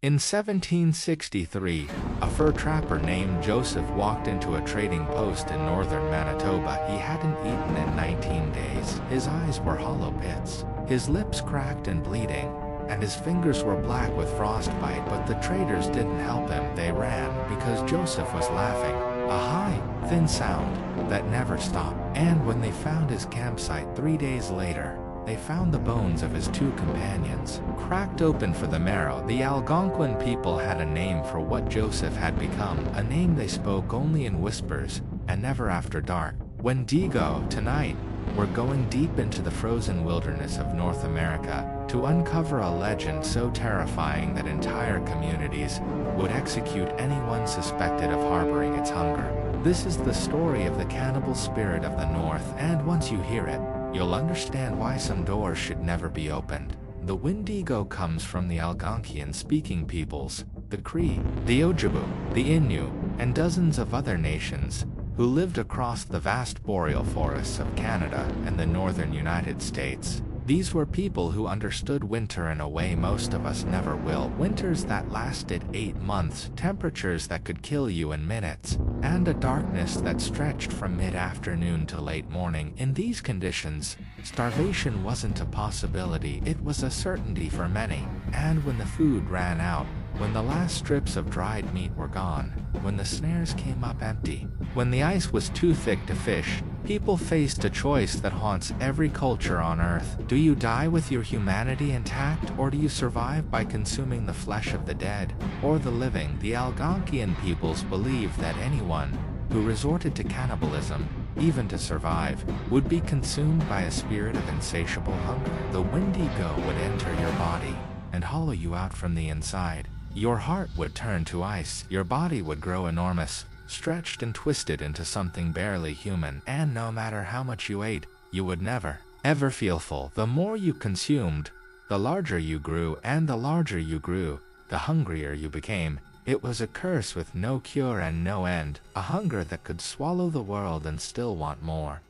In 1763, a fur trapper named Joseph walked into a trading post in northern Manitoba. He hadn't eaten in 19 days. His eyes were hollow pits, his lips cracked and bleeding, and his fingers were black with frostbite. But the traders didn't help him. They ran because Joseph was laughing, a high, thin sound that never stopped. And when they found his campsite 3 days later, they found the bones of his 2 companions, cracked open for the marrow. The Algonquian people had a name for what Joseph had become, a name they spoke only in whispers and never after dark. Wendigo. Tonight, we're going deep into the frozen wilderness of North America to uncover a legend so terrifying that entire communities would execute anyone suspected of harboring its hunger. This is the story of the cannibal spirit of the North, and once you hear it, you'll understand why some doors should never be opened. The Windigo comes from the Algonquian-speaking peoples, the Cree, the Ojibwe, the Innu, and dozens of other nations who lived across the vast boreal forests of Canada and the northern United States. These were people who understood winter in a way most of us never will. Winters that lasted 8 months, temperatures that could kill you in minutes, and a darkness that stretched from mid-afternoon to late morning. In these conditions, starvation wasn't a possibility, it was a certainty for many. And when the food ran out, when the last strips of dried meat were gone, when the snares came up empty, when the ice was too thick to fish, people faced a choice that haunts every culture on Earth. Do you die with your humanity intact, or do you survive by consuming the flesh of the dead or the living? The Algonquian peoples believed that anyone who resorted to cannibalism, even to survive, would be consumed by a spirit of insatiable hunger. The Windigo would enter your body and hollow you out from the inside. Your heart would turn to ice, your body would grow enormous, stretched and twisted into something barely human, and no matter how much you ate, you would never, ever feel full. The more you consumed, the larger you grew, and the larger you grew, the hungrier you became. It was a curse with no cure and no end, a hunger that could swallow the world and still want more.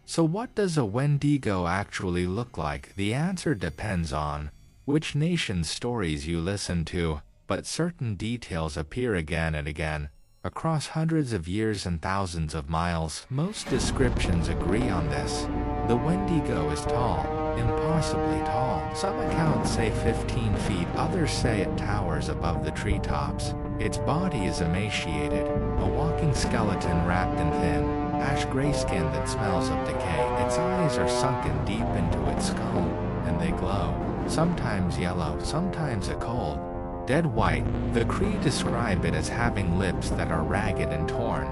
So what does a Wendigo actually look like? The answer depends on which nation's stories you listen to, but certain details appear again and again, across hundreds of years and thousands of miles. Most descriptions agree on this. The Wendigo is tall, impossibly tall. Some accounts say 15 feet, others say it towers above the treetops. Its body is emaciated, a walking skeleton wrapped in thin, ash-gray skin that smells of decay. Its eyes are sunken deep into its skull, and they glow, sometimes yellow, sometimes a cold, dead white. The Cree describe it as having lips that are ragged and torn,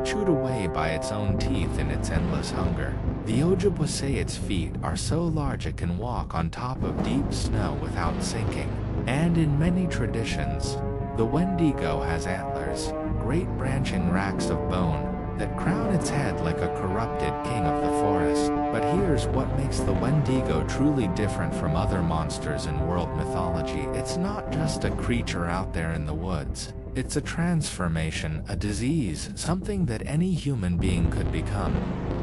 chewed away by its own teeth in its endless hunger. The Ojibwe say its feet are so large it can walk on top of deep snow without sinking. And in many traditions, the Wendigo has antlers, great branching racks of bone, that crown its head like a corrupted king of the forest. But here's what makes the Wendigo truly different from other monsters in world mythology. It's not just a creature out there in the woods. It's a transformation, a disease, something that any human being could become,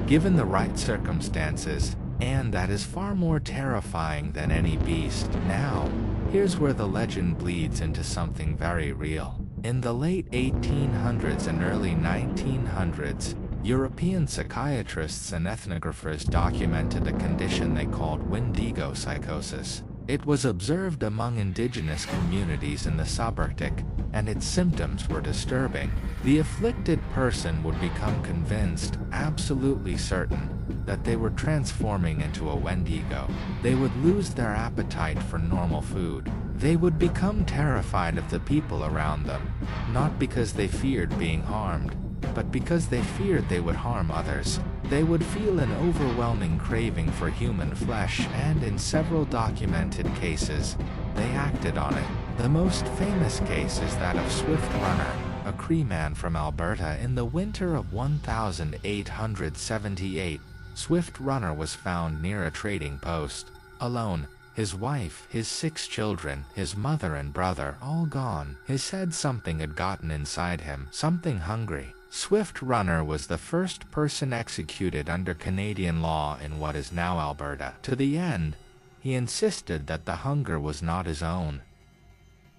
given the right circumstances, and that is far more terrifying than any beast. Now, here's where the legend bleeds into something very real. In the late 1800s and early 1900s, European psychiatrists and ethnographers documented a condition they called Windigo psychosis. It was observed among indigenous communities in the subarctic, and its symptoms were disturbing. The afflicted person would become convinced, absolutely certain, that they were transforming into a Wendigo. They would lose their appetite for normal food. They would become terrified of the people around them, not because they feared being harmed, but because they feared they would harm others. They would feel an overwhelming craving for human flesh, and in several documented cases, they acted on it. The most famous case is that of Swift Runner, a Cree man from Alberta. In the winter of 1878, Swift Runner was found near a trading post, alone. His wife, his 6 children, his mother and brother, all gone. He said something had gotten inside him, something hungry. Swift Runner was the first person executed under Canadian law in what is now Alberta. To the end, he insisted that the hunger was not his own.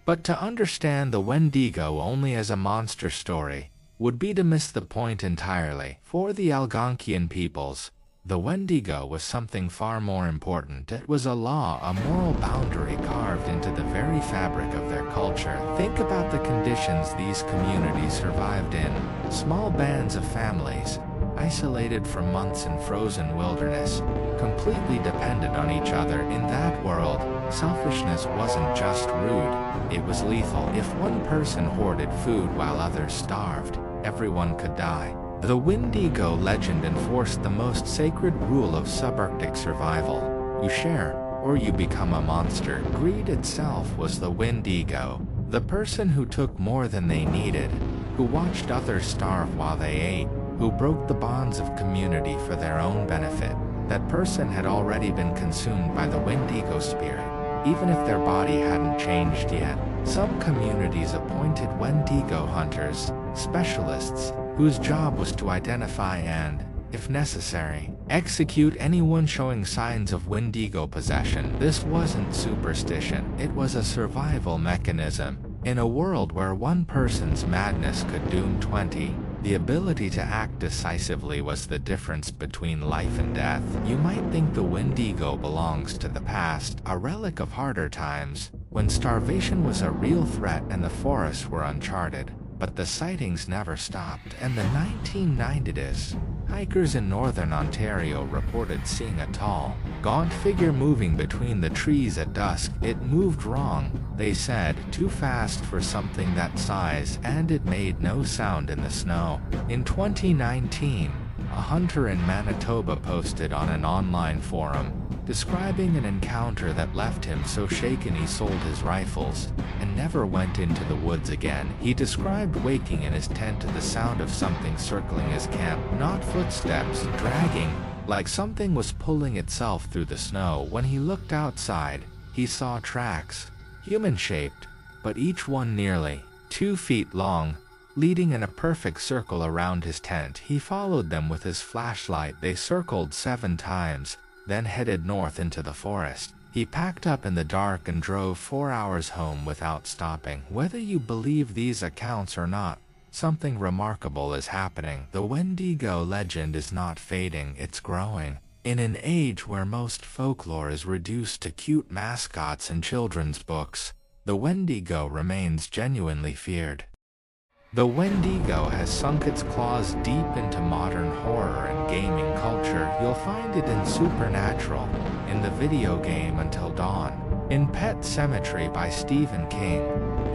But to understand the Wendigo only as a monster story would be to miss the point entirely. For the Algonquian peoples, the Wendigo was something far more important. It was a law, a moral boundary carved into the very fabric of their culture. Think about the conditions these communities survived in. Small bands of families, isolated for months in frozen wilderness, completely dependent on each other. In that world, selfishness wasn't just rude, it was lethal. If one person hoarded food while others starved, everyone could die. The Windigo legend enforced the most sacred rule of subarctic survival. You share, or you become a monster. Greed itself was the Windigo, the person who took more than they needed, who watched others starve while they ate, who broke the bonds of community for their own benefit. That person had already been consumed by the Windigo spirit, even if their body hadn't changed yet. Some communities appointed Wendigo hunters, specialists, whose job was to identify and, if necessary, execute anyone showing signs of Wendigo possession. This wasn't superstition, it was a survival mechanism. In a world where one person's madness could doom 20, the ability to act decisively was the difference between life and death. You might think the Wendigo belongs to the past, a relic of harder times, when starvation was a real threat and the forests were uncharted. But the sightings never stopped. In the 1990s, hikers in northern Ontario reported seeing a tall, gaunt figure moving between the trees at dusk. It moved wrong, they said, too fast for something that size, and it made no sound in the snow. In 2019, a hunter in Manitoba posted on an online forum, describing an encounter that left him so shaken he sold his rifles and never went into the woods again. He described waking in his tent to the sound of something circling his camp, not footsteps, dragging, like something was pulling itself through the snow. When he looked outside, he saw tracks, human-shaped, but each one nearly 2 feet long, leading in a perfect circle around his tent. He followed them with his flashlight. They circled 7 times, then headed north into the forest. He packed up in the dark and drove 4 hours home without stopping. Whether you believe these accounts or not, something remarkable is happening. The Wendigo legend is not fading, it's growing. In an age where most folklore is reduced to cute mascots in children's books, the Wendigo remains genuinely feared. The Wendigo has sunk its claws deep into modern horror and gaming culture. You'll find it in Supernatural, in the video game Until Dawn, in Pet Sematary by Stephen King.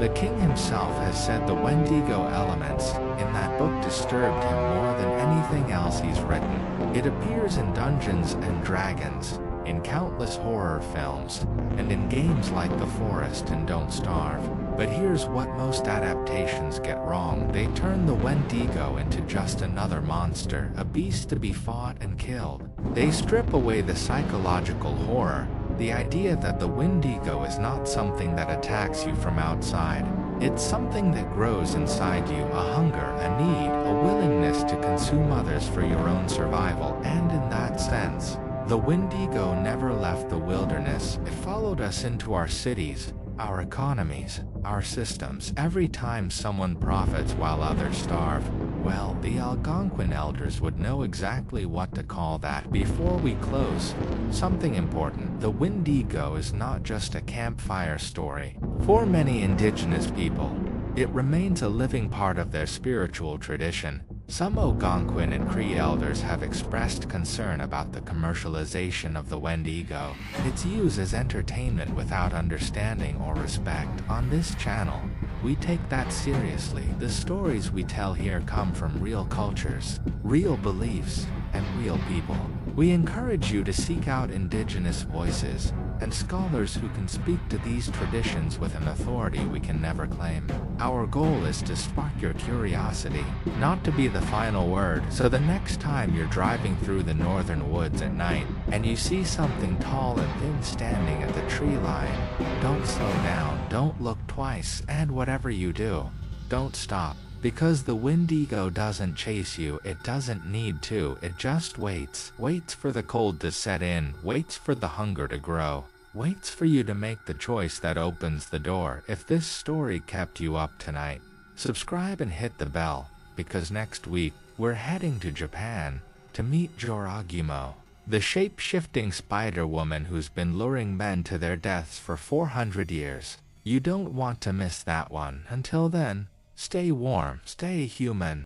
The king himself has said the Wendigo elements in that book disturbed him more than anything else he's written. It appears in Dungeons and Dragons, in countless horror films, and in games like The Forest and Don't Starve. But here's what most adaptations get wrong. They turn the Wendigo into just another monster, a beast to be fought and killed. They strip away the psychological horror, the idea that the Wendigo is not something that attacks you from outside. It's something that grows inside you, a hunger, a need, a willingness to consume others for your own survival. And in that sense, the Wendigo never left the wilderness. It followed us into our cities, our economies, our systems. Every time someone profits while others starve, well, the Algonquian elders would know exactly what to call that. Before we close, something important. The Windigo is not just a campfire story. For many indigenous people, it remains a living part of their spiritual tradition. Some Algonquian and Cree elders have expressed concern about the commercialization of the Wendigo. It's used as entertainment without understanding or respect. On this channel, we take that seriously. The stories we tell here come from real cultures, real beliefs, and real people. We encourage you to seek out indigenous voices and scholars who can speak to these traditions with an authority we can never claim. Our goal is to spark your curiosity, not to be the final word. So the next time you're driving through the northern woods at night and you see something tall and thin standing at the tree line, don't slow down, don't look twice, and whatever you do, don't stop. Because the Windigo doesn't chase you, it doesn't need to, it just waits. Waits for the cold to set in, waits for the hunger to grow, waits for you to make the choice that opens the door. If this story kept you up tonight, subscribe and hit the bell, because next week we're heading to Japan to meet Joragumo, the shape-shifting spider woman who's been luring men to their deaths for 400 years. You don't want to miss that one. Until then, stay warm, stay human.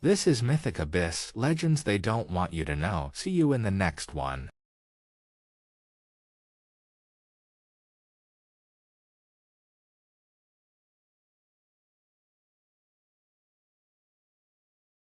This is Mythic Abyss, legends they don't want you to know. See you in the next one.